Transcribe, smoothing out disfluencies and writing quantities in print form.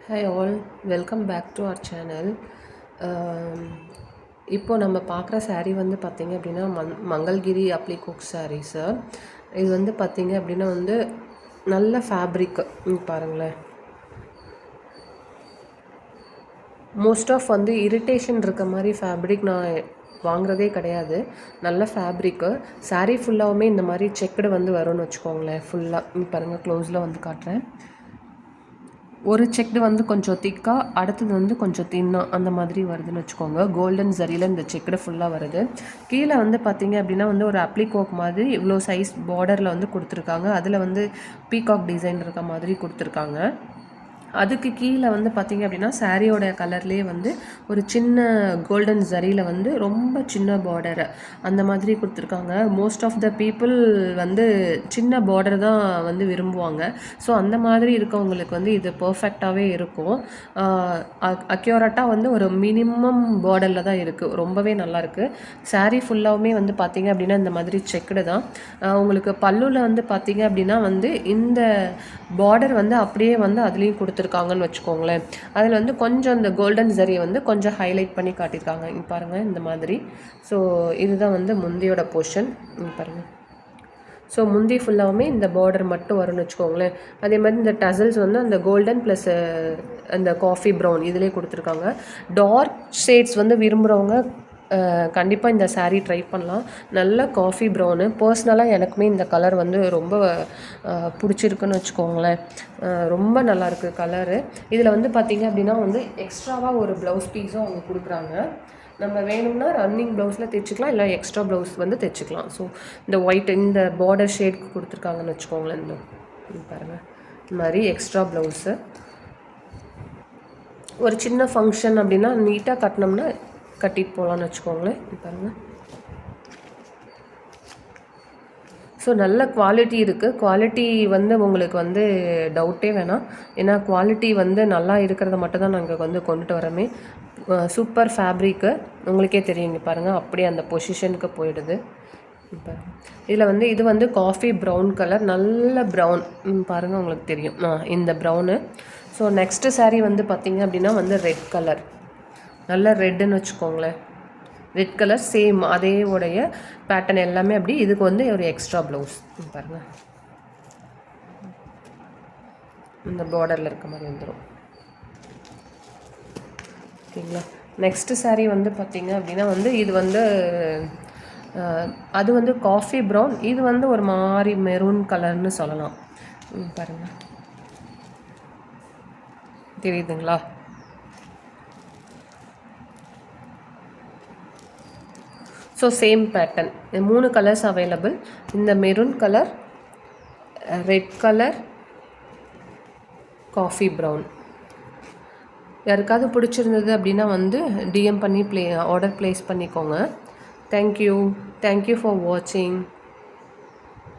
Hi all, welcome back to our channel. இப்போ நம்ம பார்க்குற saree வந்து பார்த்திங்க அப்படின்னா மங்கள்கிரி அப்ளிகோக் sarees. இது வந்து பார்த்திங்க அப்படின்னா வந்து நல்ல ஃபேப்ரிக் பாருங்களேன். மோஸ்ட் ஆஃப் வந்து இரிட்டேஷன் இருக்க மாதிரி ஃபேப்ரிக் நான் வாங்குறதே கிடையாது. நல்ல ஃபேப்ரிக்கு. saree ஃபுல்லாகவுமே இந்த மாதிரி செக்குடு வந்து வரும்னு வச்சுக்கோங்களேன். ஃபுல்லாக பாருங்கள், க்ளோஸில் வந்து காட்டுறேன். ஒரு செக்டு வந்து கொஞ்சம் திக்காக, அடுத்தது வந்து கொஞ்சம் தின்னாக அந்த மாதிரி வருதுன்னு வச்சுக்கோங்க. கோல்டன் ஜரியில் இந்த செக்குடு ஃபுல்லாக வருது. கீழே வந்து பார்த்திங்க அப்படின்னா வந்து ஒரு அப்ளிகோக் மாதிரி இவ்வளோ சைஸ் பார்டரில் வந்து கொடுத்துருக்காங்க. அதில் வந்து பீகாக் டிசைன் இருக்க மாதிரி கொடுத்துருக்காங்க. அதுக்கு கீழே வந்து பார்த்திங்க அப்படின்னா சாரியோட கலர்லேயே வந்து ஒரு சின்ன கோல்டன் ஜரியில் வந்து ரொம்ப சின்ன பார்டர் அந்த மாதிரி கொடுத்துருக்காங்க. மோஸ்ட் ஆஃப் த பீப்புள் வந்து சின்ன பார்டர் தான் வந்து விரும்புவாங்க. ஸோ அந்த மாதிரி இருக்கவங்களுக்கு வந்து இது பர்ஃபெக்டாகவே இருக்கும். அக்யூரேட்டாக வந்து ஒரு மினிமம் பார்டரில் தான் இருக்குது. ரொம்பவே நல்லாயிருக்கு. சாரீ ஃபுல்லாகவுமே வந்து பார்த்திங்க அப்படின்னா இந்த மாதிரி செக்குடு தான். உங்களுக்கு பல்லுவில் வந்து பார்த்திங்க அப்படின்னா வந்து இந்த பார்டர் வந்து அப்படியே வந்து அதுலேயும் கொடுத்துருக்காங்கன்னு வச்சுக்கோங்களேன். அதில் வந்து கொஞ்சம் இந்த கோல்டன் ஜரியை வந்து கொஞ்சம் ஹைலைட் பண்ணி காட்டியிருக்காங்க. இங்கே பாருங்கள் இந்த மாதிரி. ஸோ இதுதான் வந்து முந்தியோட போர்ஷன். இங்கே பாருங்கள். ஸோ முந்தி ஃபுல்லாகவுமே இந்த பார்டர் மட்டும் வரும்னு வச்சுக்கோங்களேன். அதே மாதிரி இந்த டசல்ஸ் வந்து அந்த கோல்டன் ப்ளஸ் அந்த காஃபி ப்ரௌன் இதிலே கொடுத்துருக்காங்க. டார்க் ஷேட்ஸ் வந்து விரும்புகிறவங்க கண்டிப்பாக இந்த saree ட்ரை பண்ணலாம். நல்ல காஃபி ப்ரௌனு. பர்சனலாக எனக்குமே இந்த கலர் வந்து ரொம்ப பிடிச்சிருக்குன்னு வச்சுக்கோங்களேன். ரொம்ப நல்லாயிருக்கு கலரு. இதில் வந்து பார்த்திங்க அப்படின்னா வந்து எக்ஸ்ட்ராவாக ஒரு ப்ளவுஸ் பீஸும் அவங்க கொடுக்குறாங்க. நம்ம வேணும்னா ரன்னிங் ப்ளவுஸில் தைச்சிக்கலாம், இல்லை எக்ஸ்ட்ரா ப்ளவுஸ் வந்து தைச்சிக்கலாம். ஸோ இந்த ஒயிட் இந்த பார்டர் ஷேட்க்கு கொடுத்துருக்காங்கன்னு வச்சுக்கோங்களேன். இந்த பாருங்கள், இந்த மாதிரி எக்ஸ்ட்ரா ப்ளவுஸு. ஒரு சின்ன ஃபங்க்ஷன் அப்படின்னா நீட்டாக கட்டினோம்னா கட்டிட்டு போகலான்னு வச்சுக்கோங்களேன். பாருங்கள். ஸோ நல்ல குவாலிட்டி இருக்குது. குவாலிட்டி வந்து உங்களுக்கு வந்து டவுட்டே வேணாம். ஏன்னா குவாலிட்டி வந்து நல்லா இருக்கிறத மட்டும் தான் நாங்கள் வந்து கொண்டுட்டு வரமே. Super fabric. உங்களுக்கே தெரியுங்க பாருங்கள், அப்படியே அந்த பொசிஷனுக்கு போயிடுது. இப்போ இதில் வந்து இது வந்து காஃபி ப்ரௌன் கலர், நல்ல ப்ரௌன் பாருங்கள், உங்களுக்கு தெரியும் இந்த ப்ரௌனு. ஸோ நெக்ஸ்ட்டு saree வந்து பார்த்திங்க அப்படின்னா வந்து ரெட் கலர். நல்ல ரெட்டுன்னு வச்சுக்கோங்களேன். ரெட் கலர் சேம் அதே உடைய பேட்டர்ன் எல்லாமே அப்படி. இதுக்கு வந்து ஒரு எக்ஸ்ட்ரா ப்ளவுஸ் பாருங்கள், இந்த பார்டரில் இருக்க மாதிரி வந்துடும். ஓகேங்களா. நெக்ஸ்ட்டு saree வந்து பார்த்திங்க அப்படின்னா வந்து இது வந்து அது வந்து காஃபி ப்ரௌன், இது வந்து ஒரு மாதிரி மெரூன் கலர்னு சொல்லலாம். பாருங்கள், தெரியுதுங்களா. So same pattern. 3 colours available. இந்த maroon colour, red colour, coffee brown. யாருக்காவது பிடிச்சிருந்தது அப்படின்னா வந்து டிஎம் பண்ணி ஆர்டர் ப்ளேஸ் பண்ணிக்கோங்க. தேங்க்யூ ஃபார் வாட்சிங்.